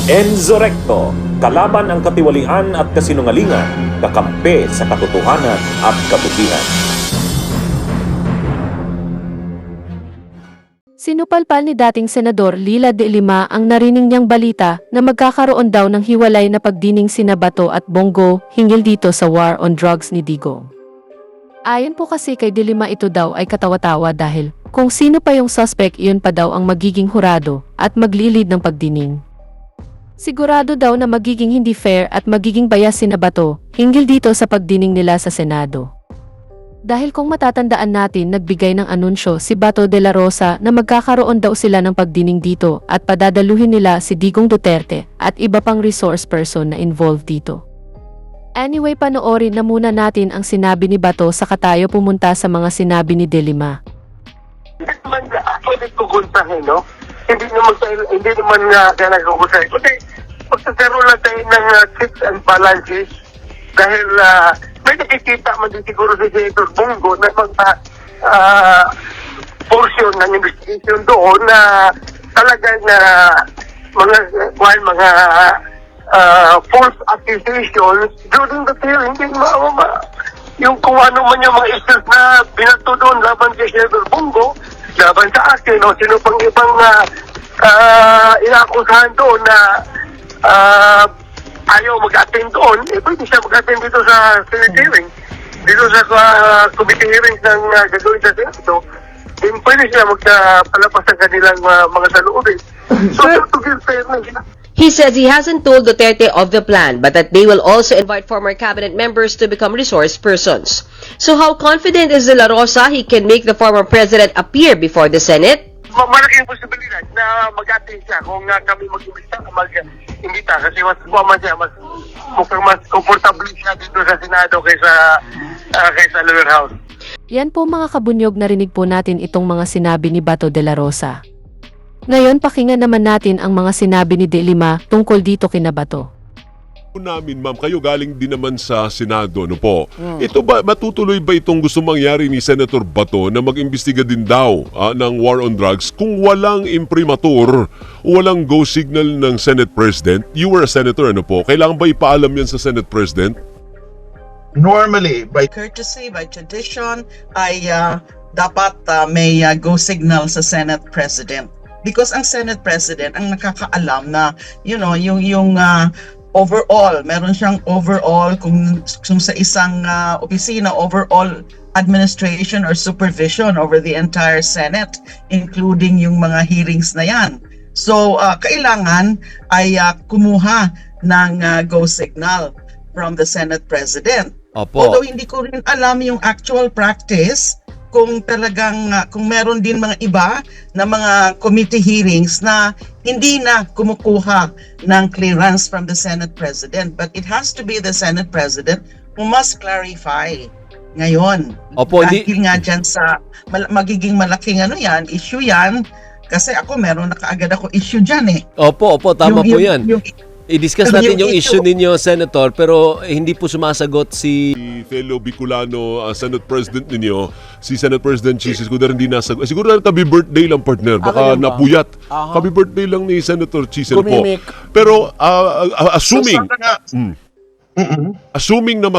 Enzo Recto, kalaban ang katiwalian at kasinungalingan, kakampi sa katotohanan at kabutihan. Sinupalpal ni dating Senador Lila de Lima ang narinig niyang balita na magkakaroon daw ng hiwalay na pagdining sina Bato at Bongo hinggil dito sa war on drugs ni Digong. Ayon po kasi kay de Lima, ito daw ay katawa-tawa dahil kung sino pa yung suspect, iyon pa daw ang magiging hurado at maglilid ng pagdining. Sigurado daw na magiging hindi fair at magiging bias sina Bato hinggil dito sa pagdining nila sa Senado. Dahil kung matatandaan natin, nagbigay ng anunsyo si Bato de la Rosa na magkakaroon daw sila ng pagdining dito at padadaluhin nila si Digong Duterte at iba pang resource person na involved dito. Anyway, panoorin na muna natin ang sinabi ni Bato saka tayo pumunta sa mga sinabi ni de Lima. Hindi naman pwede kuguntahin, no? Hindi naman kaya nagkukuntahin. Kundi magkakaroon lang tayo ng checks and balances dahil may nakikita man din siguro si Senator Bongo na mga portion ng investigation doon na talagang mga false accusations during the hearing. Hindi yung kung ano man yung mga issues na binato doon laban kay Senator Bongo, laban sa akin o sino pang ibang inaakusahan doon na ayaw mag-attend doon, pwede siya mag-attend dito sa Senate hearing, dito sa committee hearings ng gagawin sa Senado, pwede siya magpalabas ng kanilang mga saloobin. So, to give fairness, He says he hasn't told Duterte of the plan, but that they will also invite former cabinet members to become resource persons. So how confident is De La Rosa he can make the former president appear before the Senate? malaking posibilidad na mag-attend siya kung kami mag-imbita kasi mas kuwaman siya, mukhang mas comfortable siya dito sa Senado kaysa lower house. Yan po mga kabunyog, narinig po natin itong mga sinabi ni Bato de la Rosa. Ngayon pakinggan naman natin ang mga sinabi ni De Lima tungkol dito kina Bato. Namin, ma'am, kayo galing din naman sa Senado, no po. Ito ba, matutuloy ba itong gusto mangyari ni Senator Bato na mag-imbestiga din daw ng war on drugs kung walang imprimatur o walang go signal ng Senate President? You were a senator, ano po? Kailangan ba ipaalam yan sa Senate President? Normally, by courtesy, by tradition, ay dapat may go signal sa Senate President. Because ang Senate President ang nakakaalam na, you know, yung overall, meron siyang overall kung sa isang opisina, overall administration or supervision over the entire Senate, including yung mga hearings na yan. So, kailangan ay kumuha ng go signal from the Senate President. Opo. Although hindi ko rin alam yung actual practice kung talagang kung meron din mga iba na mga committee hearings na hindi na kumukuha ng clearance from the Senate President, but it has to be the Senate President who must clarify ngayon. Opo, dahil nga dyan sa magiging malaking issue yan, kasi ako meron na kaagad ako issue dyan eh. Opo, tama po yan. I-discuss natin yung issue issue ninyo, Senator, pero hindi po sumasagot si Fellow Bicolano Senate President ninyo, si Senate President Chis, siguro hindi nasagot. Siguro na kabi birthday lang, partner. Baka napuyat. Kabi birthday lang ni Senator Chis po. Pero assuming assuming na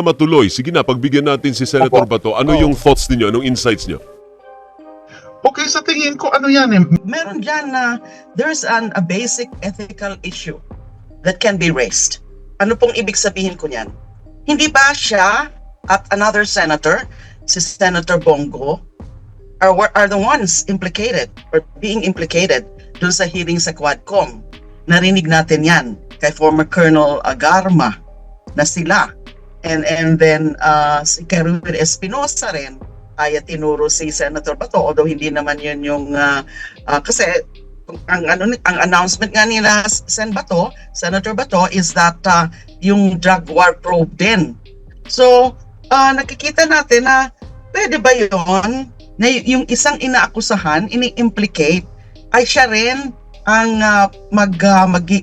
matuloy, sige na, pagbigyan natin si Senator Bato. Ano yung thoughts niyo? Anong insights niyo? Okay, sa tingin ko ano yan eh. Meron dyan na there's a basic ethical issue that can be raised. Ano pong ibig sabihin ko niyan? Hindi ba siya at another senator, si Senator Bongo, are the ones implicated or being implicated dun sa hearing sa Quadcom? Narinig natin yan kay former Colonel Agarma na sila. And then si Kerwin Espinosa rin ay tinuro si Senator Bato, although hindi naman yun yung kasi ang announcement nga nila Senator Bato is that yung drug war probe din. So nakikita natin na pwede ba yun na yung isang inaakusahan, ini-implicate ay siya rin ang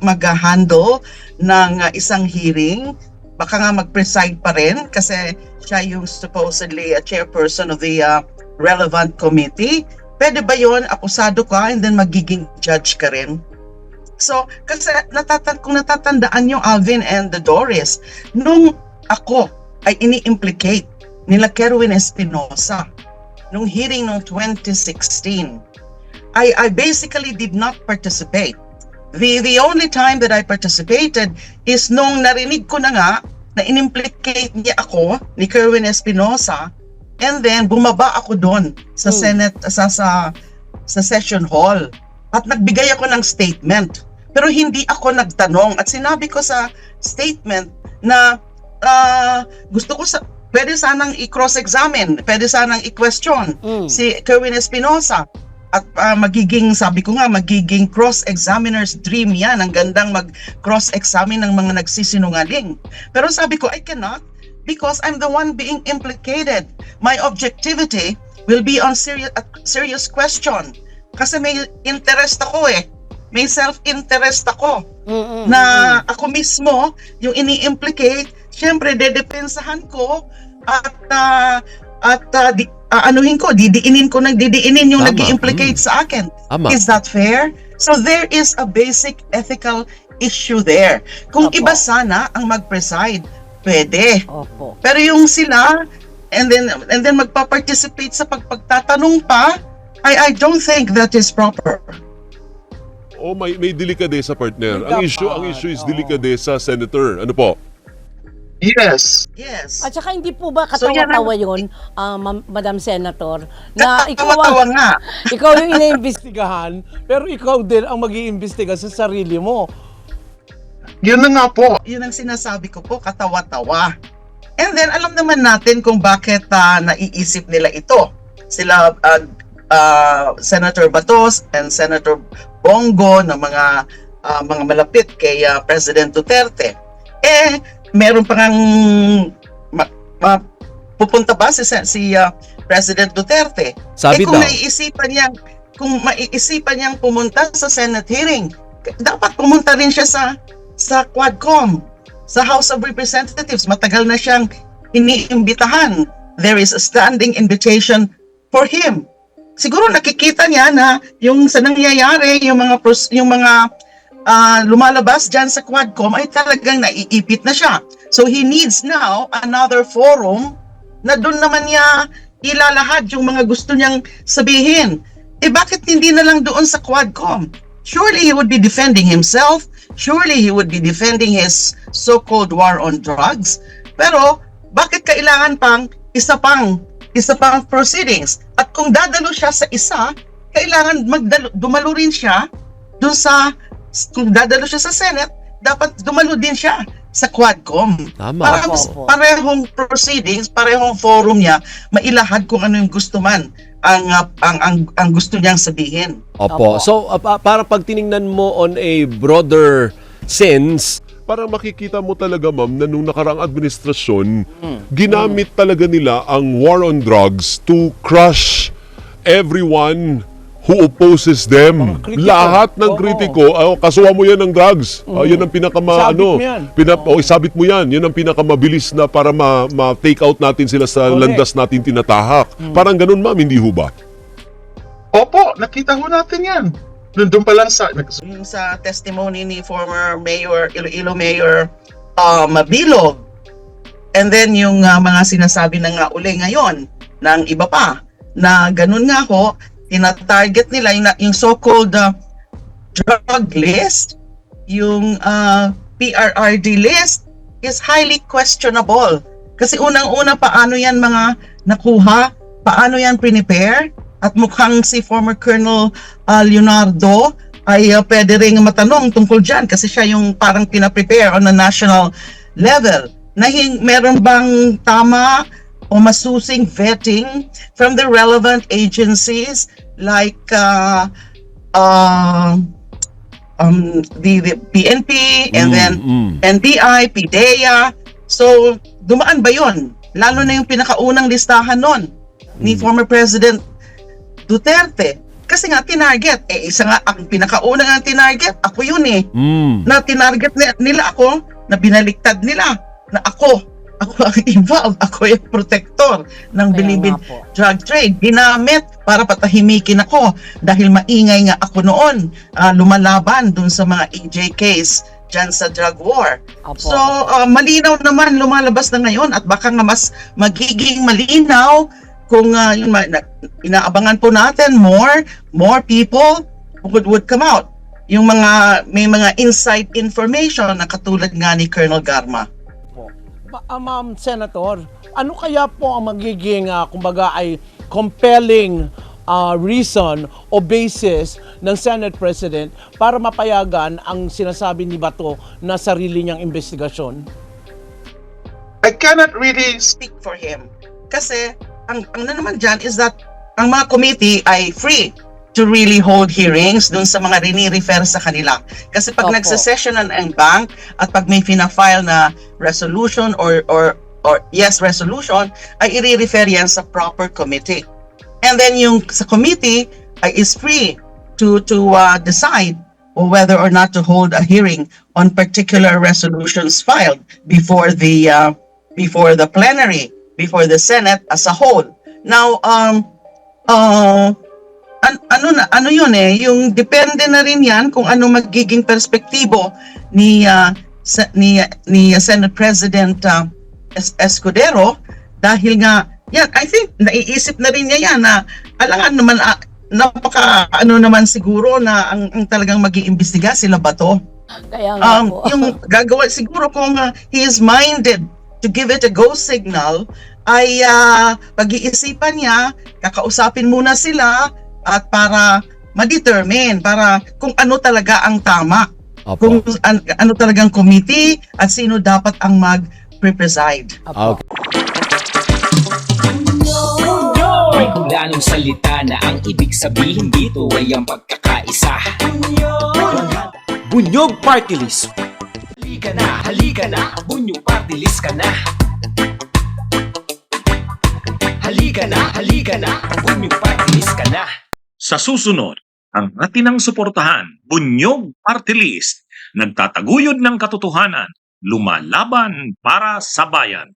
mag-handle ng isang hearing. Baka nga mag-preside pa rin kasi siya yung supposedly a chairperson of the relevant committee. Pwede ba yun, akusado ka and then magiging judge ka rin? So, kasi kung natatandaan yung Alvin and the Doris, nung ako ay ini-implicate nila Kerwin Espinosa, nung hearing noong 2016, I basically did not participate. The only time that I participated is nung narinig ko na nga na inimplicate niya ako ni Kerwin Espinosa, and then bumaba ako doon sa Senate, sa session hall, at nagbigay ako ng statement. Pero hindi ako nagtanong, at sinabi ko sa statement na gusto ko pwede sanang i-cross-examine, pwede sanang i-question si Kerwin Espinosa. At sabi ko nga, magiging cross-examiner's dream yan. Ang gandang mag-cross-examine ng mga nagsisinungaling. Pero sabi ko, I cannot, because I'm the one being implicated. My objectivity will be on serious question. Kasi may interest ako may self-interest ako. Na ako mismo, yung ini-implicate, syempre, dedepensahan ko didiinin yung Tama. nag-i-implicate sa akin. Tama. Is that fair? So there is a basic ethical issue there. Kung Opo. iba sana ang mag-preside, pwede. Opo. Pero yung sila, and then magpa-participate sa pagtatanong pa, I don't think that is proper. O may delikadesa, partner. May Ang issue is dapat, delikadesa, Senator. Ano po? Yes. At saka hindi po ba So, yan katawa-tawa yun, Madam Senator, na Katawa-tawa nga. ikaw yung iniimbestigahan, pero ikaw din ang mag-iimbestiga sa sarili mo. Yun na nga po. Yun ang sinasabi ko po, katawa-tawa. And then, alam naman natin kung bakit naiisip nila ito. Sila, Senator Batos and Senator Bongo na mga malapit kay President Duterte. Meron pa ngang pupunta ba si President Duterte? Sabi kung daw. maiisipan niyang pumunta sa Senate hearing, dapat pumunta rin siya sa Quadcom, sa House of Representatives. Matagal na siyang iniimbitahan. There is a standing invitation for him. Siguro nakikita niya na yung sa nangyayari, yung mga lumalabas dyan sa Quadcom ay talagang naiipit na siya. So he needs now another forum na doon naman niya ilalahad yung mga gusto niyang sabihin. Bakit hindi na lang doon sa Quadcom? Surely he would be defending himself. Surely he would be defending his so-called war on drugs. Pero bakit kailangan pang isa pang proceedings? At kung dadalo siya sa isa, kailangan dumalo rin siya doon kung dadalo siya sa Senate, dapat dumalo din siya sa Quadcom. Tama. Para Opo. parehong proceedings, parehong forum niya, mailahad kung ano yung gusto man ang gusto niyang sabihin. Opo. Opo. So, para pag tiningnan mo on a broader sense, Parang makikita mo talaga, ma'am, na nung nakaraang administrasyon, ginamit talaga nila ang war on drugs to crush everyone who opposes them. Mga kritiko. Lahat ng Oo. kritiko, kasuha mo yan ng drugs. Yan ang Sabit mo yan. Sabit mo yan. Yan ang pinakamabilis na para ma-take out natin sila sa Correct. landas natin tinatahak. Parang ganun, ma'am, hindi ho ba? Opo, nakita ho natin yan. Doon pa lang Yung sa testimony ni former Mayor, Iloilo Mayor Mabilog, and then yung mga sinasabi na nga uli ngayon ng iba pa, na ganun nga ho, tina-target nila yung so-called drug list, yung PRRD list is highly questionable. Kasi unang-una, paano yan mga nakuha, paano yan prepare, at mukhang si former Colonel Leonardo ay pwede rin matanong tungkol dyan kasi siya yung parang pinaprepare on a national level. Meron bang tama o masusing vetting from the relevant agencies like the PNP and then NBI, PDEA. So, dumaan ba yun? Lalo na yung pinakaunang listahan nun ni former President Duterte. Kasi nga, tinarget. Isa nga, ang pinakaunang ang tinarget, ako yun Na tinarget nila ako, na binaliktad nila, na ako ako ang involved, ako yung protector ng bilibid drug trade. Ginamit para patahimikin ako dahil maingay nga ako noon, lumalaban dun sa mga EJKs dyan sa drug war. So, malinaw naman lumalabas na ngayon at baka nga mas magiging malinaw kung inaabangan po natin more people would come out. Yung may mga inside information na katulad nga ni Colonel Garma. Ma'am Senator, ano kaya po ang magiging, kumbaga ay compelling reason o basis ng Senate President para mapayagan ang sinasabi ni Bato na sarili niyang investigasyon? I cannot really Speak for him. Kasi, ang naman dyan is that ang mga committee ay free to really hold hearings dun sa mga rini-refer sa kanila. Kasi pag Opo. nagsesessionan ang bank at pag may fina-file na resolution or resolution, ay i-refer yan sa proper committee. And then yung sa committee ay is free to decide whether or not to hold a hearing on particular resolutions filed before the plenary, before the Senate as a whole. Now, ano yun yung depende na rin yan kung ano magiging perspektibo ni Senate President Escudero, dahil nga yan, I think naiisip na rin niya yan na alangan naman naman siguro na ang talagang mag-iimbestiga sila Bato. Kaya nga po. Yung gagawa siguro kung he is minded to give it a go signal ay pag-iisipan niya, kakausapin muna sila at para ma-determine para kung ano talaga ang tama. Kung ano talagang committee at sino dapat ang mag-preside. Okay. May hulanong salita na ang ibig sabihin dito ay ang pagkakaisa. Bunyog Party List. Halika na, Bunyog Party List ka na. Halika na, Bunyog Party List ka na. Sa susunod, ang atinang suportahan, Bunyog Party List, nagtataguyod ng katotohanan, lumalaban para sa bayan.